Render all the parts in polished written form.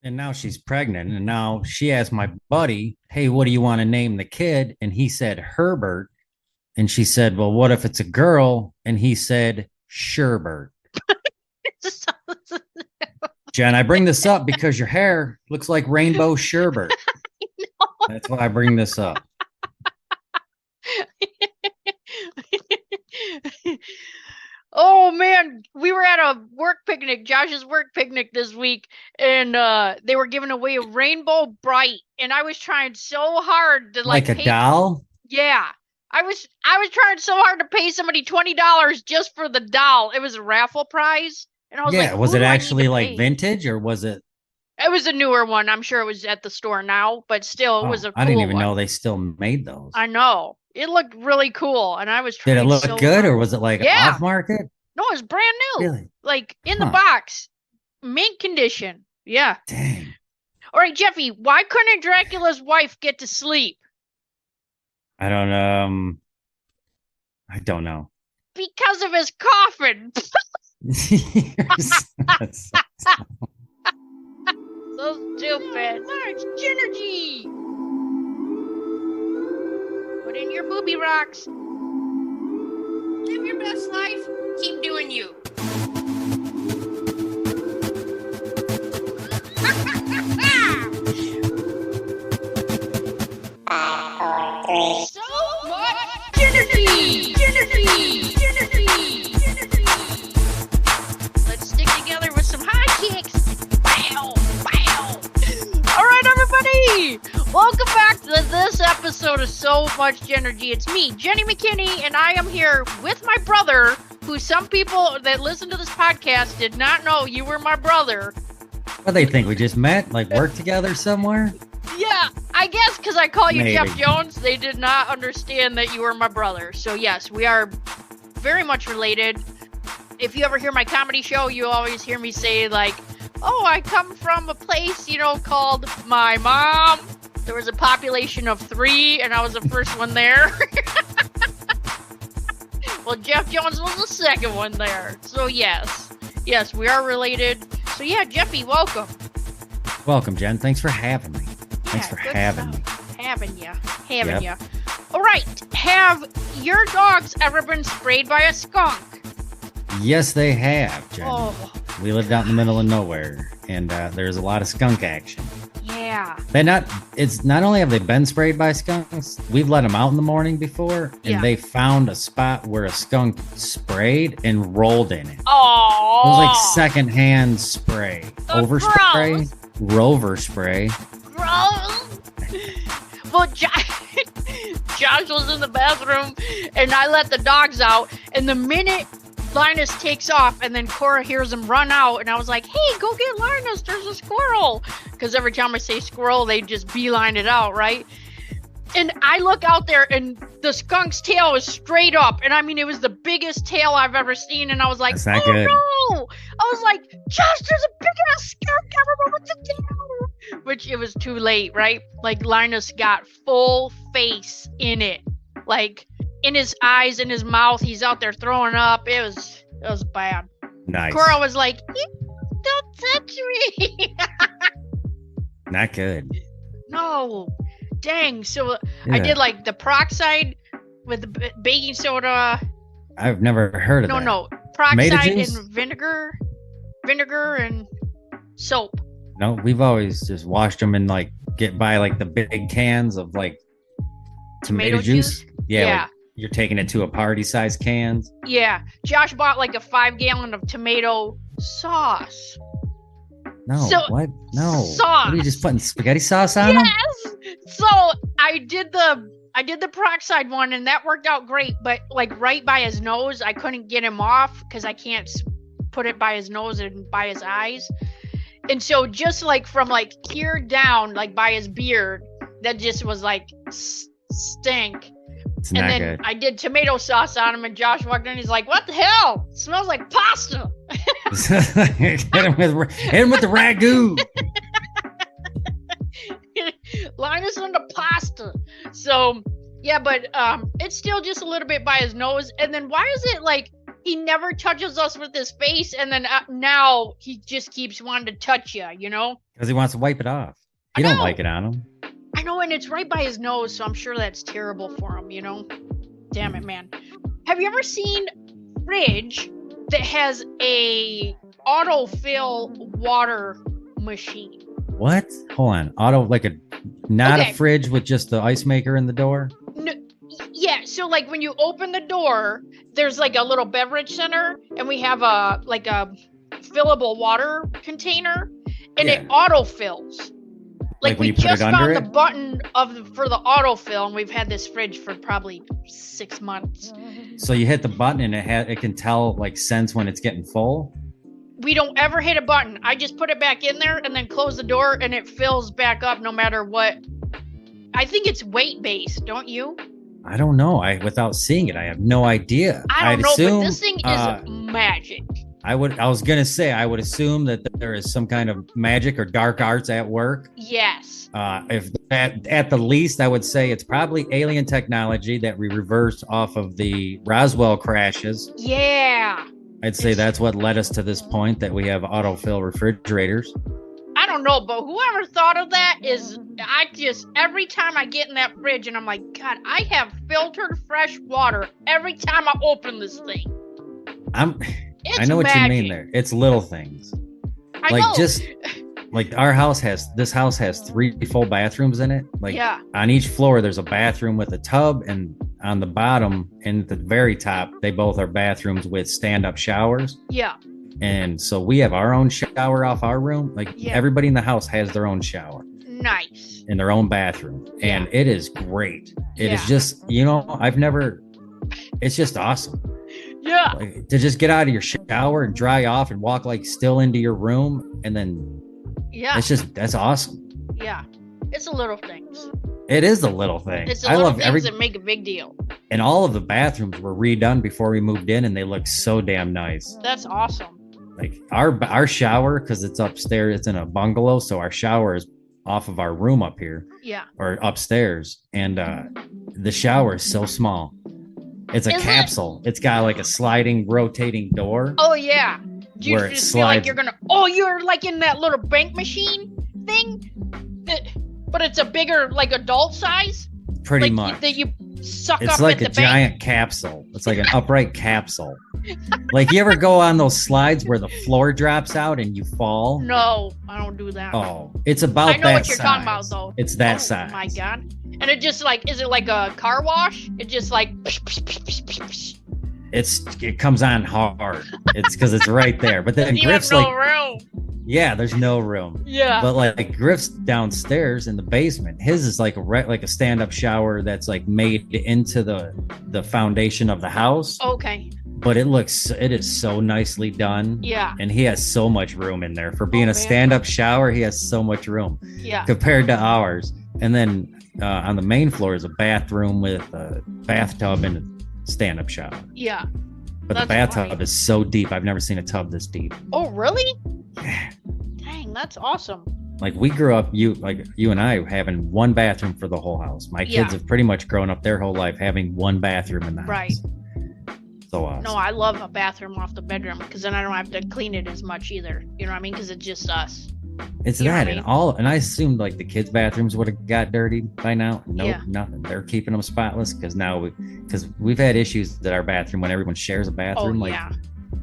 And now she's pregnant. And now she asked my buddy, "Hey, what do you want to name the kid?" And he said Herbert. And she said, "Well, what if it's a girl?" And he said Sherbert. Jen, I bring this up because your hair looks like rainbow sherbet. That's why I bring this up. Oh man, we were at a work picnic, Josh's work picnic this week, and they were giving away a Rainbow Bright, and I was trying so hard to Like a pay. doll? Yeah, I was trying so hard to pay somebody $20 just for the doll. It was a raffle prize, and I was like, Yeah. Was who it do I need actually to like pay? vintage or was it? It was a newer one. I'm sure it was at the store now, but still, it was Oh, a I didn't cool even know one. they still made those. I know. It looked really cool, and I was Did it trying look so good or hard. was it like Yeah, off market? no, it's brand new. Really? Like in the Huh. box, mint condition. Yeah. Dang. All right, Jeffy, why couldn't Dracula's wife get to sleep? I don't I don't know. Because of his coffin. So stupid. March, Genergy. Put in your booby rocks. Live your best life. Keep doing you. So much Genergy. Let's stick together with some high kicks. Bow, bow. All right, everybody. Welcome back to this episode of So Much Genergy. It's me, Jenny McKinney, and I am here with my brother, who some people that listen to this podcast did not know you were my brother. What they think we just met, like work together somewhere? Yeah, I guess because I call you Maybe. Jeff Jones, they did not understand that you were my brother. So yes, we are very much related. If you ever hear my comedy show, you always hear me say like, "Oh, I come from a place, called my mom. There was a population of 3, and I was the first one there." Well, Jeff Jones was the second one there. So yes, we are related. So yeah, Jeffy, welcome. Welcome, Jen. Thanks for having me. Thanks for Good having me. stuff. Having ya. Yep. All right. Have your dogs ever been sprayed by a skunk? Yes, they have, Jen. Oh, We lived out in the middle of nowhere, and there's a lot of skunk action. yeah. It's not only have they been sprayed by skunks, we've let them out in the morning before, and Yeah. they found a spot where a skunk sprayed and rolled in it. It Oh. was like secondhand spray, Oh, overspray, gross. rover spray. Gross. Well, Josh was in the bathroom, and I let the dogs out, and the minute Linus takes off, and then Cora hears him run out, and I was like, "Hey, go get Linus, there's a squirrel." Because every time I say squirrel, they just beeline it out, right? And I look out there, and the skunk's tail is straight up, and I mean, it was the biggest tail I've ever seen, and I was like, That's not "Oh good. no!" I was like, "Josh, there's a big ass skunk everywhere with the tail," which it was too late, right? Like Linus got full face in it, like in his eyes, in his mouth. He's out there throwing up. It was bad. Nice. Cora was like, "Don't touch me." Not good. No, dang. So I Yeah. did like the peroxide with the baking soda. I've never heard of that. No, Tomato peroxide juice? and vinegar and soap. No, we've always just washed them and like get by like the big cans of like tomato juice. Yeah, Yeah. like you're taking it to a party size cans. Yeah, Josh bought like a 5-gallon of tomato sauce. No, So- what? No. sauce. What are you just putting spaghetti sauce on them? Yes. So I did the peroxide one, and that worked out great. But like right by his nose, I couldn't get him off because I can't put it by his nose and by his eyes. And so just like from like here down, like by his beard, that just was like stink. It's And not then good. I did tomato sauce on him, and Josh walked in. He's like, "What the hell? It smells like pasta." hit him with the ragu. Linus and the pasta. So yeah, but it's still just a little bit by his nose. And then why is it like he never touches us with his face, and then now he just keeps wanting to touch you, you know? Because he wants to wipe it off. I You don't know. like it on him. I know, and it's right by his nose, so I'm sure that's terrible for him, you know? Damn it, man. Have you ever seen a fridge that has a autofill water machine? What? Hold on. Not Okay. a fridge with just the ice maker in the door. No, yeah, so like when you open the door, there's like a little beverage center, and we have a fillable water container, and it autofills. Like when we you put it just under found it? the button for the autofill, and we've had this fridge for probably 6 months. So you hit the button and it can tell like sense when it's getting full. We don't ever hit a button. I just put it back in there and then close the door, and it fills back up no matter what. I think it's weight based, don't you? I don't know. Without seeing it, I have no idea. I don't I'd know, assume, but this thing is magic. I was gonna say I would assume that there is some kind of magic or dark arts at work. Yes. If at the least, I would say it's probably alien technology that we reversed off of the Roswell crashes. Yeah. I'd say that's what led us to this point that we have autofill refrigerators. I don't know, but whoever thought of that every time I get in that fridge and I'm like, God, I have filtered fresh water every time I open this thing. It's I know what magic. you mean there. It's little things. I know. Like this house has 3 full bathrooms in it. Like Yeah. on each floor, there's a bathroom with a tub, and on the bottom and at the very top, they both are bathrooms with stand-up showers. Yeah. And so we have our own shower off our room. Like Yeah. everybody in the house has their own shower Nice. in their own bathroom. And it is great. It is Yeah. just, it's just awesome. Yeah. Like, to just get out of your shower and dry off and walk like still into your room. And then Yeah. that's awesome. Yeah. It's the little things. It is the little thing. It's the I little love things that make a big deal. and all of the bathrooms were redone before we moved in, and they look so damn nice. That's awesome. Like our shower, because it's upstairs, it's in a bungalow, so our shower is off of our room up here Yeah. or upstairs, and the shower is so small. It's a Is it? capsule. It's got like a sliding, rotating door. Oh yeah. Do you Where it just feel like slides. you're gonna? Oh, you're like in that little bank machine thing, but it's a bigger, like adult size. Pretty like much. that you suck It's up like at a the bank. giant capsule. It's like an upright capsule. Like you ever go on those slides where the floor drops out and you fall? No, I don't do that. Oh, it's about I know that what you're size. talking about, though. It's that Oh, size. my God. And it just like, is it like a car wash? It just like, It comes on hard. It's because it's right there. But then you have Griff's no like, room. yeah, there's no room. Yeah. But like Griff's downstairs in the basement. His is like a stand-up shower that's like made into the foundation of the house. Okay. But it is so nicely done. Yeah. And he has so much room in there for being Oh, a man. stand-up shower. He has so much room Yeah. compared to ours. And then on the main floor is a bathroom with a bathtub and a stand-up shower. Yeah. But the That's bathtub funny. is so deep. I've never seen a tub this deep. Oh, really? Yeah. Dang, that's awesome. Like we grew up, you and I having one bathroom for the whole house. My kids Yeah. have pretty much grown up their whole life having one bathroom in the Right. house. So awesome. No, I love a bathroom off the bedroom because then I don't have to clean it as much either. You know what I mean? Because it's just us. It's You know that what I and mean? and I assumed like the kids' bathrooms would have got dirty by now. Nope, Yeah. nothing. They're keeping them spotless because we've had issues that our bathroom when everyone shares a Oh, bathroom. Like yeah.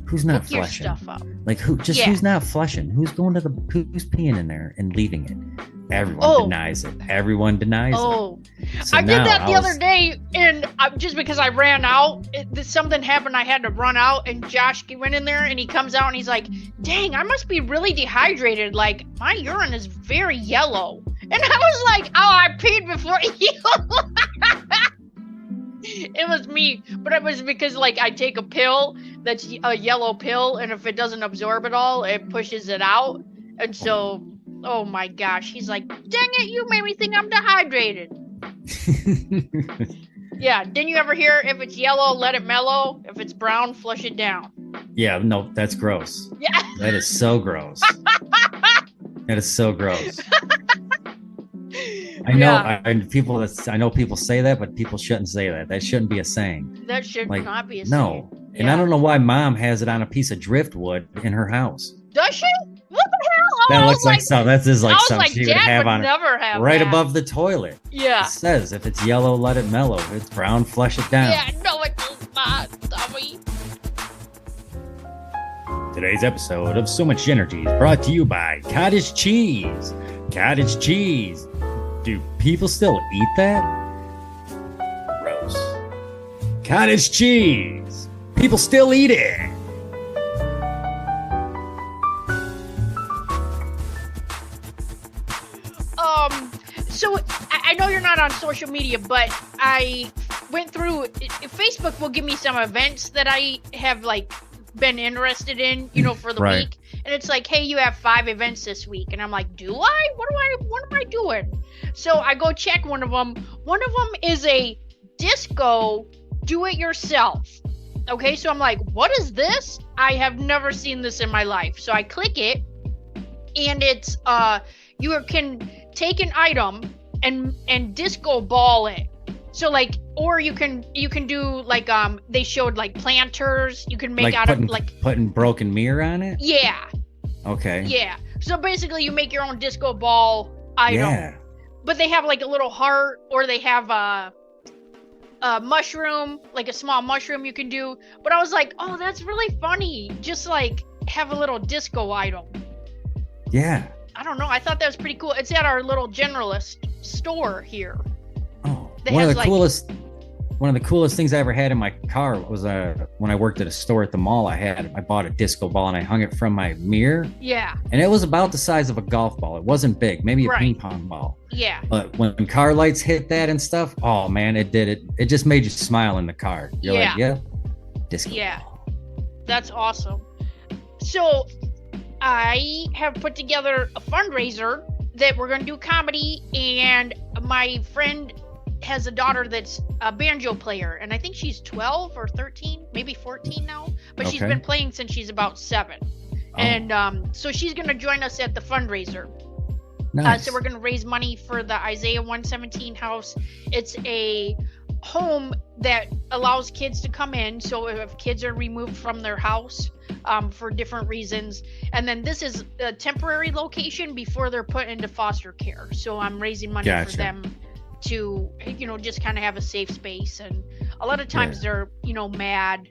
who's not Hook your flushing? stuff up. Like Yeah. who's not flushing? Who's going to who's peeing in there and leaving it? Everyone Oh. denies it. Everyone denies Oh, it. So I did now that the I was- other day, and just because I ran out, something happened. I had to run out, and Josh went in there, and he comes out, and he's like, "Dang, I must be really dehydrated. Like my urine is very yellow." And I was like, "Oh, I peed before you." It was me, but it was because like I take a pill that's a yellow pill, and if it doesn't absorb it all, it pushes it out, and so. Oh my gosh, he's like, "Dang it, you made me think I'm dehydrated." Yeah, didn't you ever hear if it's yellow, let it mellow? If it's brown, flush it down. Yeah, no, that's gross. Yeah. That is so gross. That is so gross. I know Yeah. I know people say that, but people shouldn't say that. That shouldn't be a saying. That should Like, not be a no. saying. And I don't know why Mom has it on a piece of driftwood in her house. Does she? What the hell? Oh, That looks like some. That is like something she would Dad have would on never have right that. above the toilet. Yeah. It says if it's yellow, let it mellow. If it's brown, flush it down. Yeah, no, it does not, dummy. Today's episode of So Much Energy is brought to you by cottage cheese. Cottage cheese. Do people still eat that? Gross. Cottage cheese. People still eat it. So I know you're not on social media, but I went through. Facebook will give me some events that I have like been interested in, for the week, and it's like, hey, you have 5 events this week, and I'm like, do I? What am I doing? So I go check one of them. One of them is a disco do-it-yourself. Okay, so I'm like, what is this? I have never seen this in my life. So I click it, and it's you can take an item and disco ball it. So like, or you can do like they showed like planters. You can make like putting broken mirror on it. Yeah. Okay. Yeah. So basically, you make your own disco ball item. Yeah. But they have like a little heart, or they have a mushroom, like a small mushroom you can do. But I was like, oh, that's really funny. Just like have a little disco item. Yeah. I don't know. I thought that was pretty cool. It's at our little generalist store here. Oh, one of the coolest things I ever had in my car was when I worked at a store at the mall. I bought a disco ball and I hung it from my mirror. Yeah. And it was about the size of a golf ball. It wasn't big, maybe a ping pong ball. Yeah. But when car lights hit that and stuff, oh man, it did it. It just made you smile in the car. You're like, yeah, disco ball. That's awesome. So I have put together a fundraiser that we're going to do comedy, and my friend has a daughter that's a banjo player, and I think she's 12 or 13, maybe 14 now, but she's been playing since she's about 7. And so she's going to join us at the fundraiser. Nice. So we're going to raise money for the Isaiah 117 house. It's a home that allows kids to come in, so if kids are removed from their house for different reasons, and then this is a temporary location before they're put into foster care. So I'm raising money for them to just kind of have a safe space. And a lot of times they're mad,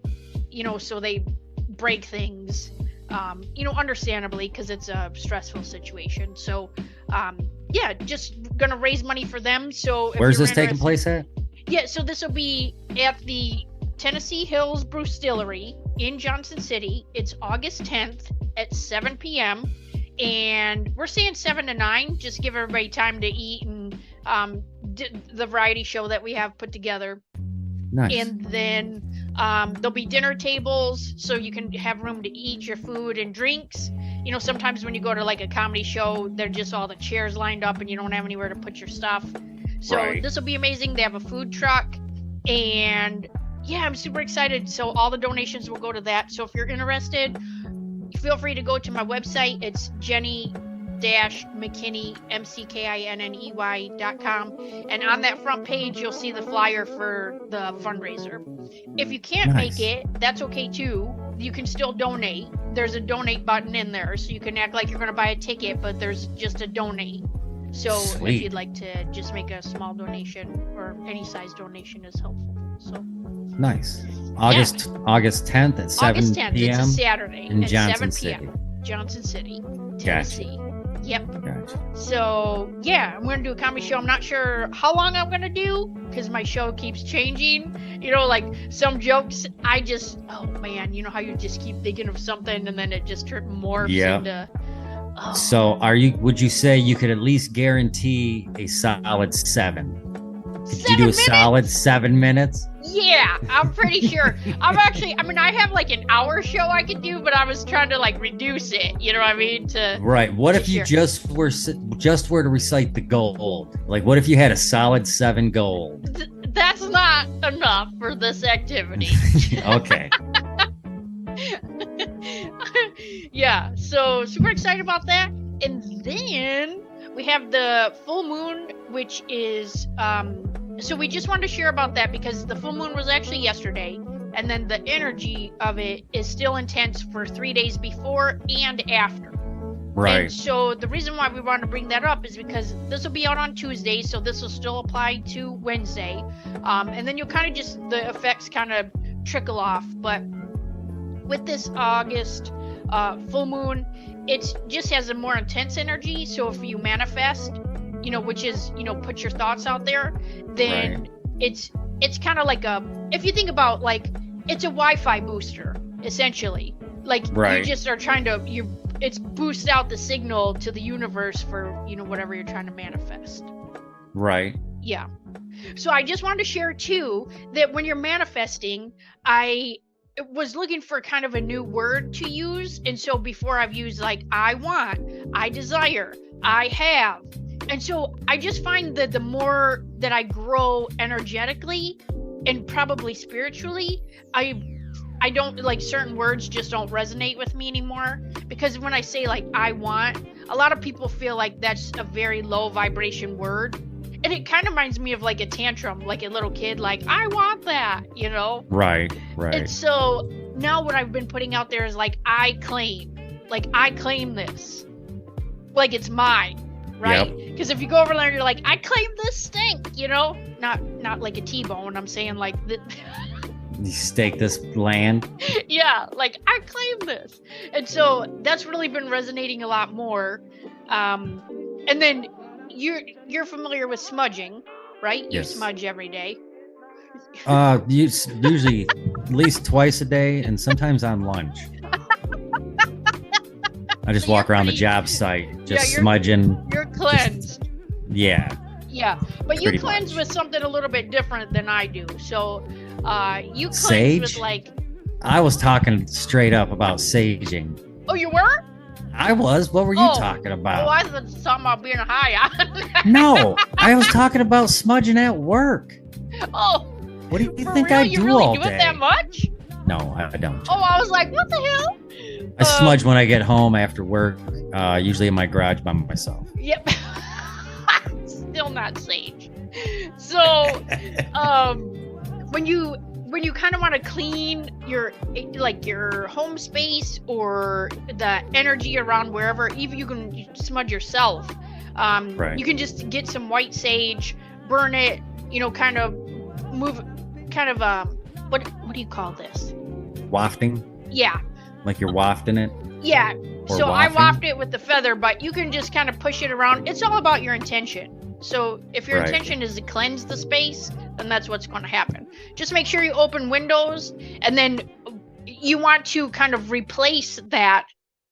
so they break things, understandably, because it's a stressful situation. So just gonna raise money for them. So where's this taking place at? Yeah, so this will be at the Tennessee Hills Brewstillery in Johnson City. It's August 10th at 7 p.m. And we're saying 7 to 9, just give everybody time to eat and the variety show that we have put together. Nice. And then there'll be dinner tables, so you can have room to eat your food and drinks. Sometimes when you go to like a comedy show, they're just all the chairs lined up and you don't have anywhere to put your stuff. So this will be amazing. They have a food truck, and I'm super excited. So all the donations will go to that. So if you're interested, feel free to go to my website. It's Jenny-McKinney, McKinney.com. And on that front page, you'll see the flyer for the fundraiser. If you can't make it, that's okay too. You can still donate. There's a donate button in there, so you can act like you're going to buy a ticket, but there's just a donate. So if you'd like to just make a small donation, or any size donation is helpful. So nice. August 10th at 7 August 10th, p.m. It's a Saturday in at Johnson 7 p.m. Johnson City, Tennessee. Gotcha. Yep. Gotcha. So I'm going to do a comedy show. I'm not sure how long I'm going to do, because my show keeps changing. Like some jokes, oh man, how you just keep thinking of something and then it just morphs into. Oh. So would you say you could at least guarantee a solid 7? Could you do a solid 7 minutes? Yeah, I'm pretty sure. I have like an hour show I could do, but I was trying to like reduce it, you know what I mean? What if you just were to recite the gold? Like, what if you had a solid 7 gold? That's not enough for this activity. Okay. Yeah, so super excited about that. And then we have the full moon, which is so we just wanted to share about that because the full moon was actually yesterday, and then the energy of it is still intense for 3 days before and after. Right. And so the reason why we want to bring that up is because this will be out on Tuesday, so this will still apply to Wednesday. And then you'll kind of just, the effects kind of trickle off. But with this August full moon, it just has a more intense energy. So if you manifest, which is, put your thoughts out there, then it's kind of like if you think about like, it's a Wi-Fi booster, essentially. Like you just are trying to, it's boosts out the signal to the universe for, whatever you're trying to manifest. Right. Yeah. So I just wanted to share too, that when you're manifesting, I was looking for kind of a new word to use. And so before I've used like, I want, I desire, I have. And so I just find that the more that I grow energetically and probably spiritually, I don't, like, certain words just don't resonate with me anymore, because when I say like I want, a lot of people feel like that's a very low vibration word, and it kind of reminds me of like a tantrum, like a little kid, like I want that, Right. And so now what I've been putting out there is like I claim this, like it's mine, right? Because if you go over there, you're like, I claim this stink, not like a T-bone. I'm saying like the. You stake this land. Yeah, like I claim this. And so that's really been resonating a lot more. And then you're familiar with smudging, right? Yes. You smudge every day. Usually at least twice a day, and sometimes on lunch. I just walk around the job site, just smudging. You're cleansed. Yeah. Yeah, but you cleanse with something a little bit different than I do. So you cleanse Sage? with like. I was talking straight up about saging. Oh, you were? I was. What were you talking about? Oh, I was talking about being high. No, I was talking about smudging at work. Oh. What do you for think real? I You do really all do day? it that much? No, I don't. Oh, I was like, what the hell? I smudge when I get home after work, usually in my garage by myself. Yep. Still not sage. So, when you kind of want to clean your home space or the energy around wherever, even you can smudge yourself. You can just get some white sage, burn it, kind of move, what do you call this? Wafting? Yeah. Like you're wafting it? Yeah. Or so wafting? I waft it with the feather, but you can just kind of push it around. It's all about your intention. So if your intention is to cleanse the space, then that's what's going to happen. Just make sure you open windows, and then you want to kind of replace that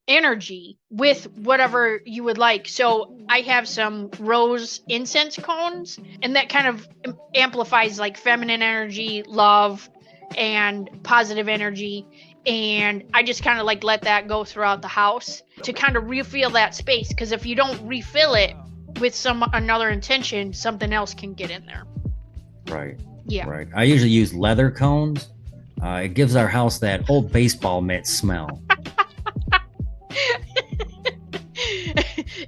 energy with whatever you would like. So I have some rose incense cones, and that kind of amplifies like feminine energy, love, and positive energy. And I just kind of like let that go throughout the house to kind of refill that space, because if you don't refill it with another intention, something else can get in there. Right. Yeah. Right. I usually use leather cones. It gives our house that old baseball mitt smell.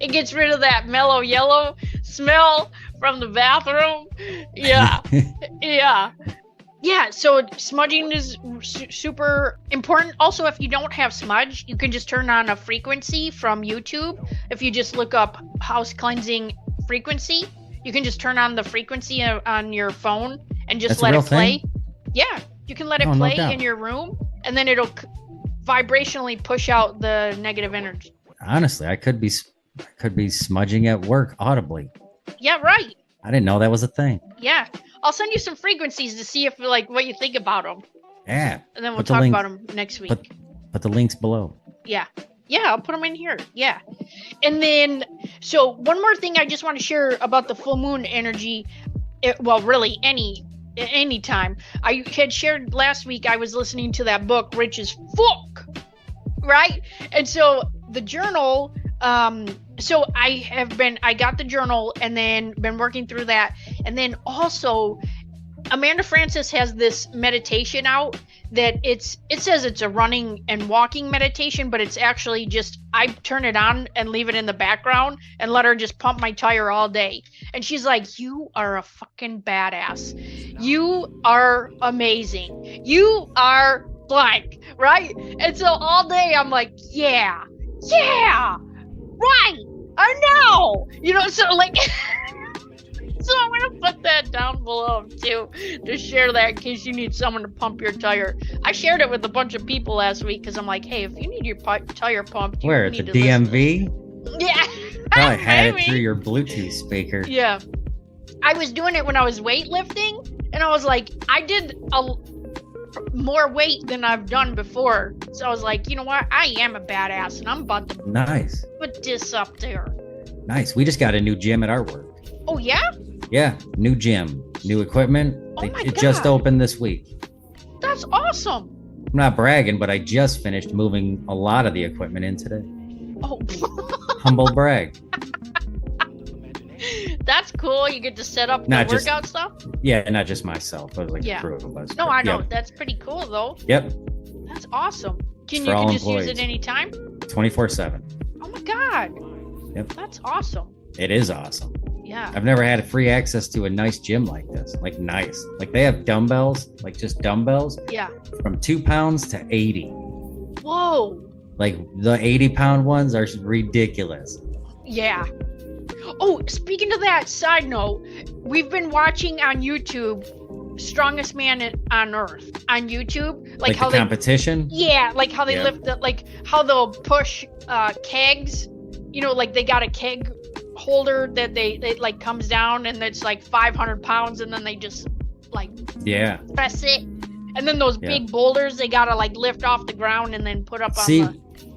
It gets rid of that mellow yellow smell from the bathroom. Yeah. Yeah. Yeah, so smudging is super important. Also, if you don't have smudge, you can just turn on a frequency from YouTube. If you just look up house cleansing frequency, you can just turn on the frequency on your phone and just let it play. Yeah, you can let it play in your room, and then it'll vibrationally push out the negative energy. Honestly, I could be smudging at work audibly. Yeah, right. I didn't know that was a thing. Yeah. I'll send you some frequencies to see if what you think about them. Yeah. And then we'll talk about them next week. But the link's below. Yeah. Yeah, I'll put them in here. Yeah. And then, so one more thing I just want to share about the full moon energy. Really any time. I had shared last week, I was listening to that book, Rich as Fuck. Right? And so the journal, so I got the journal and then been working through that. And then also Amanda Francis has this meditation out that it says it's a running and walking meditation, but it's actually just I turn it on and leave it in the background and let her just pump my tire all day. And she's like, "You are a fucking badass. You are amazing. You are blank," right? And so all day I'm like, yeah, right, I know. So like so I'm gonna put that down below too, to share that in case you need someone to pump your tire. I shared it with a bunch of people last week because I'm like, hey, if you need your tire pumped, you Where at need the to DMV? Yeah. Probably had it through your Bluetooth speaker. Yeah. I was doing it when I was weightlifting, and I was like, I did more weight than I've done before. So I was like, you know what? I am a badass, and I'm about to Nice. put this up there. Nice. We just got a new gym at our work. Oh, yeah? Yeah, new gym, new equipment. Oh my It just God. opened this week. That's awesome. I'm not bragging, but I just finished moving a lot of the equipment in today. Oh, Humble brag. that's cool. You get to set up the Not just- workout stuff? Yeah, not just myself. It was like Yeah. a crew of us. No, I know. Yep. That's pretty cool, though. Yep. That's awesome. It's You for all can just use employees. it anytime? 24/7. Oh, my God. Yep. That's awesome. It is awesome. Yeah. I've never had free access to a nice gym like this. Like nice. Like they have dumbbells, like just dumbbells Yeah. from 2 pounds to 80. Whoa. Like the 80-pound ones are ridiculous. Yeah. Oh, speaking of that, side note, we've been watching on YouTube Strongest Man on Earth on YouTube. Like how the competition. like how they Yeah. lift like how they'll push kegs. Like they got a keg holder that they like comes down and it's like 500 pounds, and then they just like Yeah. press it. And then those Yeah. big boulders they gotta like lift off the ground and then put up on See, the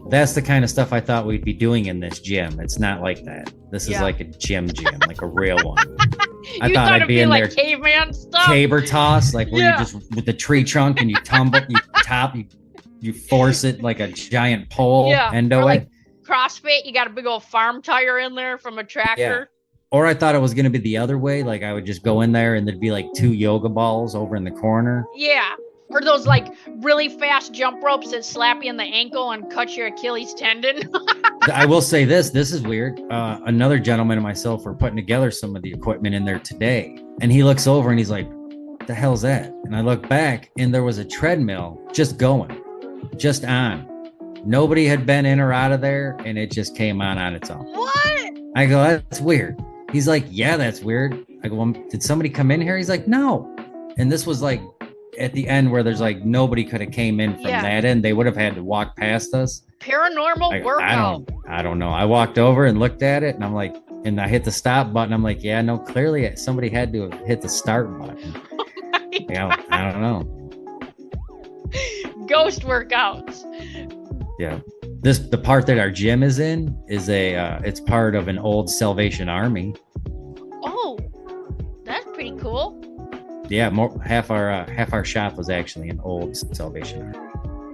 that's the kind of stuff I thought we'd be doing in this gym. It's not like that. This is Yeah. like a gym, like a real one. I You thought I'd it'd be in like there caveman stuff. caber toss, like where Yeah. you just with the tree trunk and you tumble, you force it like a giant pole Yeah, end or away. like CrossFit, you got a big old farm tire in there from a tractor. Or I thought it was gonna be the other way. Like I would just go in there and there'd be like 2 yoga balls over in the corner. Yeah. Or those like really fast jump ropes that slap you in the ankle and cut your Achilles tendon. I will say this is weird. Another gentleman and myself were putting together some of the equipment in there today. And he looks over and he's like, "What the hell's that?" And I look back and there was a treadmill just going, just on. Nobody had been in or out of there, and it just came on its own. What? I go, "That's weird." He's like, "Yeah, that's weird." I go, "Well, did somebody come in here?" He's like, "No." And this was like at the end where there's like nobody could have came in from Yeah. that end. They would have had to walk past us. Paranormal workout. I don't know. I walked over and looked at it and I'm like, and I hit the stop button. I'm like, yeah, no, clearly somebody had to have hit the start button. Yeah, I don't know. Ghost workouts. Yeah. The part that our gym is in is it's part of an old Salvation Army. Oh, that's pretty cool. Yeah, half our shop was actually an old Salvation Army.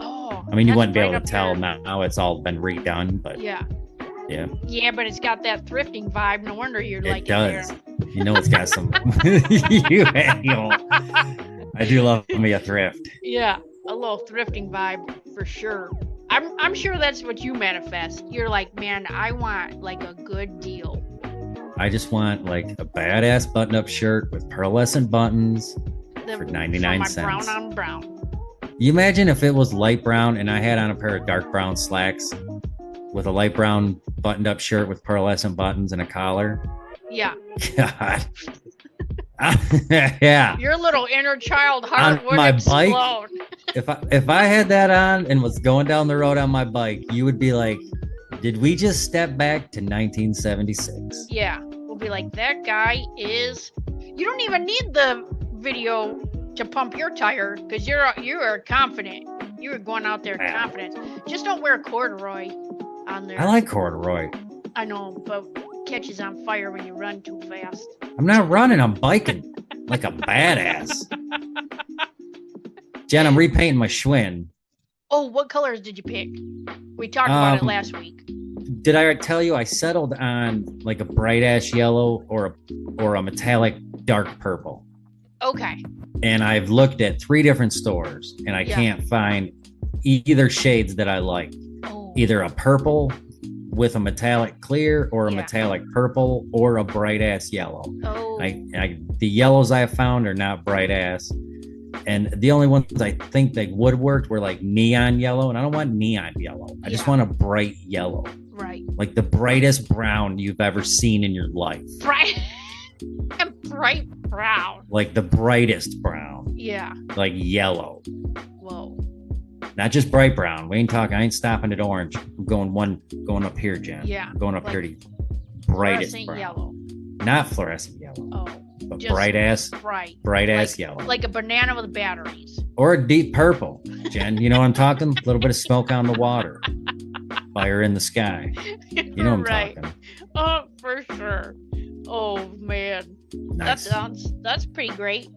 Oh. I mean, you that's wouldn't be right able up to tell there. now it's all been redone, but Yeah. yeah, Yeah, but it's got that thrifting vibe. No wonder you're it like does. it You know, it's got some. I do love me a thrift. there. Yeah, a little thrifting vibe for sure. I'm sure that's what you manifest. You're like, man, I want like a good deal. I just want like a badass button-up shirt with pearlescent buttons for 99 my cents. brown on brown. You imagine if it was light brown and I had on a pair of dark brown slacks with a light brown buttoned-up shirt with pearlescent buttons and a collar. Yeah, God. Yeah. your little inner child heart On would my explode. bike? If I had that on and was going down the road on my bike, you would be like, did we just step back to 1976? Yeah, we'll be like, that guy is. You don't even need the video to pump your tire because you are confident. You are going out there confident. Just don't wear corduroy on there. I like corduroy. I know, but catches on fire when you run too fast. I'm not running, I'm biking like a badass. Jen, I'm repainting my Schwinn. Oh, what colors did you pick? We talked about it last week. Did I tell you I settled on like a bright ash yellow or a metallic dark purple? Okay. And I've looked at 3 different stores, and I can't find either shades that I like. Oh. Either a purple with a metallic clear, or a metallic purple, or a bright ass yellow. Oh. The yellows I have found are not bright ass. And the only ones I think they would work were like neon yellow, and I don't want neon yellow. I just want a bright yellow. Right. Like the brightest brown you've ever seen in your life. Bright brown. Like the brightest brown. Yeah. Like yellow. Whoa. Not just bright brown. We ain't talking. I ain't stopping at orange. I'm going up here, Jen. Yeah. I'm going up here to brightest brown. Yellow. Not fluorescent yellow. Oh. But bright ass yellow. Like a banana with batteries. Or a deep purple, Jen. You know what I'm talking? A little bit of smoke on the water. Fire in the sky. You know what I'm talking. Oh, for sure. Oh, man. Nice. That's pretty great.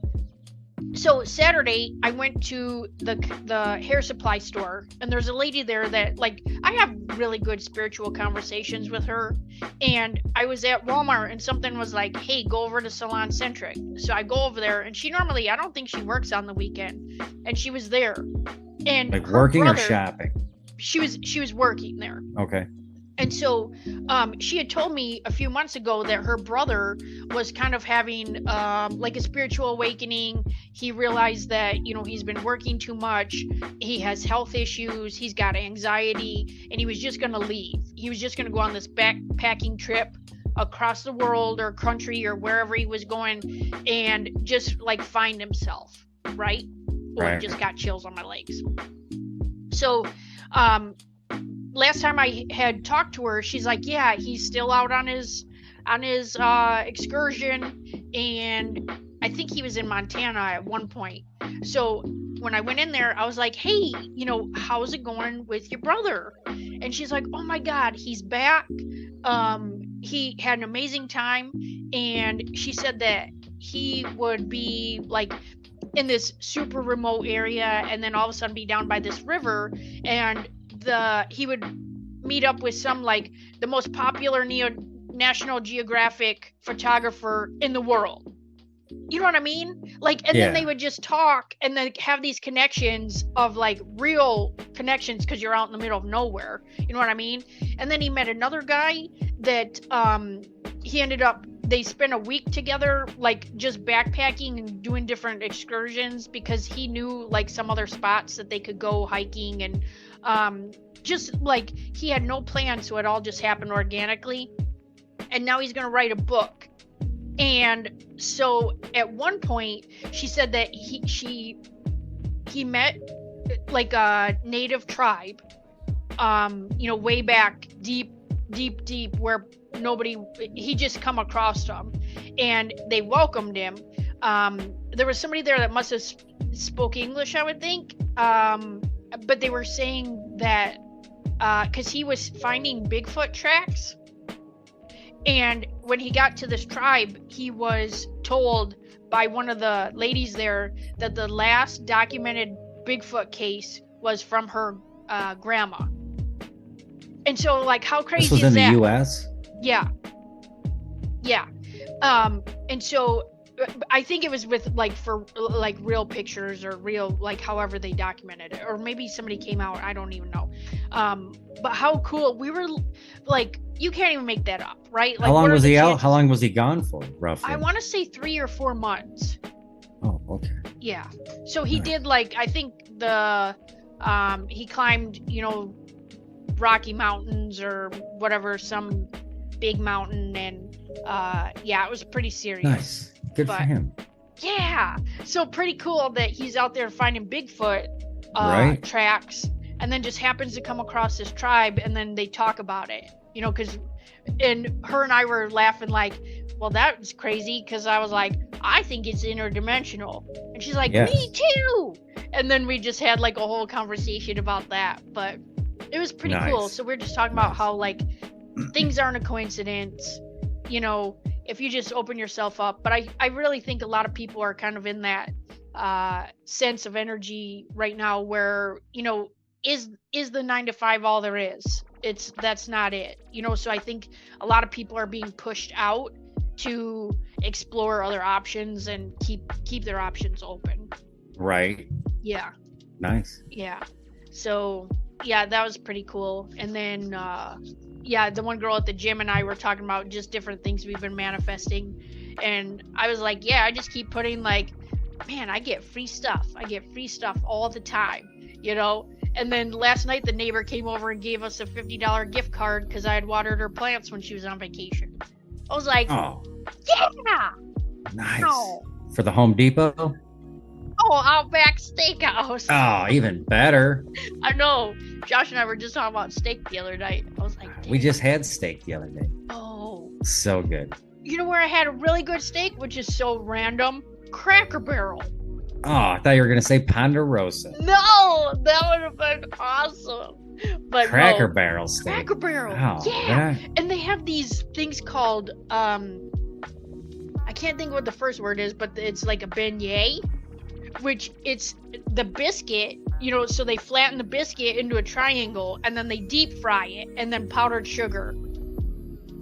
So Saturday, I went to the hair supply store, and there's a lady there that, like, I have really good spiritual conversations with her. And I was at Walmart, and something was like, hey, go over to Salon Centric. So I go over there, and she normally, I don't think she works on the weekend, and she was there. And like working or shopping? She was working there. Okay. And so she had told me a few months ago that her brother was kind of having like a spiritual awakening. He realized that, you know, he's been working too much. He has health issues. He's got anxiety, and he was just going to leave. He was just going to go on this backpacking trip across the world or country or wherever he was going, and just like find himself. Right. I just got chills on my legs. So, last time I had talked to her, she's like, yeah, he's still out on his excursion, and I think he was in Montana at one point. So when I went in there, I was like, hey, you know, how's it going with your brother? And she's like, oh my God, he's back. He had an amazing time, and she said that he would be like in this super remote area, and then all of a sudden be down by this river, and he would meet up with some, like, the most popular National Geographic photographer in the world. You know what I mean? Like, and then they would just talk and then have these connections of, like, real connections, because you're out in the middle of nowhere. You know what I mean? And then he met another guy that they spent a week together, like, just backpacking and doing different excursions, because he knew, like, some other spots that they could go hiking, and just like he had no plan, so it all just happened organically. And now he's going to write a book. And so at one point she said that he met like a native tribe, you know, way back deep where he just come across them, and they welcomed him. There was somebody there that must have spoke English, I would think. But they were saying that because he was finding Bigfoot tracks, and when he got to this tribe, he was told by one of the ladies there that the last documented Bigfoot case was from her grandma. And so, like, how crazy is that? This was in the U.S.? Yeah. And so I think it was with, like, for, like, real pictures or real, like, however they documented it, or maybe somebody came out, I don't even know. But how cool. We were, like, you can't even make that up, right? Like, how long was he out? How long was he gone for, roughly? I want to say 3 or 4 months. Oh, okay. Yeah. So he did, like, I think he climbed, you know, Rocky Mountains or whatever, some big mountain, and it was pretty serious. Nice. Good for him. Yeah. So pretty cool that he's out there finding Bigfoot tracks, and then just happens to come across this tribe, and then they talk about it, you know, and her and I were laughing like, well, that's crazy, because I was like, I think it's interdimensional, and she's like, me too. And then we just had, like, a whole conversation about that, but it was pretty cool. So we're just talking about how, like, things aren't a coincidence, you know, if you just open yourself up. But I really think a lot of people are kind of in that sense of energy right now where, you know, is the 9 to 5 all there is? That's not it, you know. So I think a lot of people are being pushed out to explore other options and keep their options open. Right. Yeah. Nice. Yeah. So yeah, that was pretty cool. And then the one girl at the gym and I were talking about just different things we've been manifesting. And I was like, yeah, I just keep putting like, man, I get free stuff. I get free stuff all the time, you know? And then last night the neighbor came over and gave us a $50 gift card because I had watered her plants when she was on vacation. I was like, Oh, yeah. nice. Oh, For the Home Depot? Outback Steakhouse. Oh, even better. I know. Josh and I were just talking about steak the other night. I was like, We just had steak the other day. oh. So good. You know where I had a really good steak, which is so random? Cracker Barrel. Oh, I thought you were gonna say Ponderosa. No, that would have been awesome. But Cracker no. Barrel steak. Cracker Barrel. Wow, yeah. that- And they have these things called I can't think what the first word is, but it's like a beignet, which it's the biscuit, you know, so they flatten the biscuit into a triangle and then they deep fry it and then powdered sugar.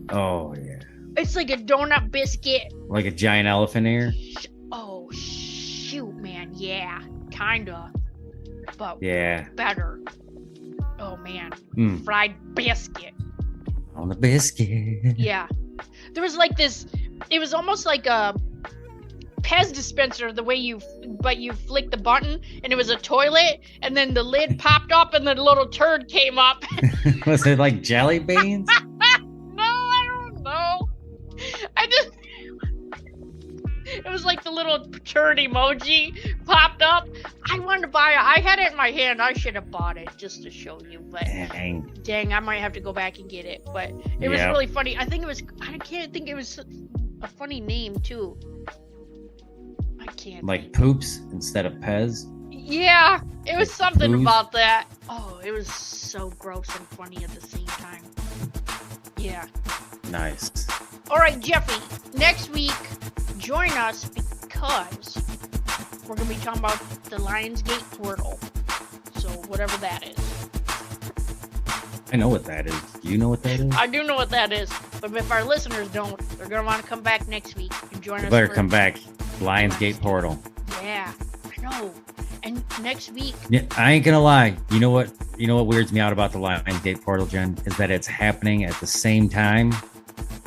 Oh yeah. It's like a donut biscuit. Like a giant elephant ear. Oh shoot, man, yeah, kinda, but Yeah. better. Oh man, Mm. fried biscuit. On the biscuit. Yeah, there was like this. It was almost like a Pez dispenser, the way you flick the button, and it was a toilet, and then the lid popped up, and then a little turd came up. Was it like jelly beans? No, I don't know. It was like the little turd emoji popped up. I wanted to buy it. I had it in my hand. I should have bought it just to show you, but dang, I might have to go back and get it. But it was really funny. I can't think it was a funny name too. I can't. Like poops instead of Pez. Yeah, it was something Booze? about that. Oh, it was so gross and funny at the same time. Yeah. Nice. All right, Jeffy, next week, join us because we're going to be talking about the Lionsgate portal. So, whatever that is. I know what that is. Do you know what that is? I do know what that is, but if our listeners don't, they're going to want to come back next week and join us. Better come back. Lionsgate portal. Yeah, I know. And next week. Yeah, I ain't gonna lie. You know what weirds me out about the Lionsgate portal, Jen, is that it's happening at the same time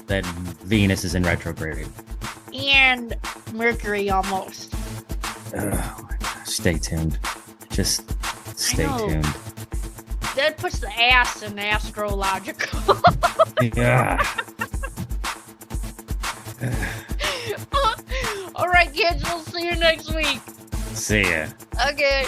that Venus is in retrograde. And Mercury almost. Oh my gosh. Stay tuned. Just stay know. tuned. That puts the ass in astrological. Yeah. All right, kids, we'll see you next week. See ya. Okay.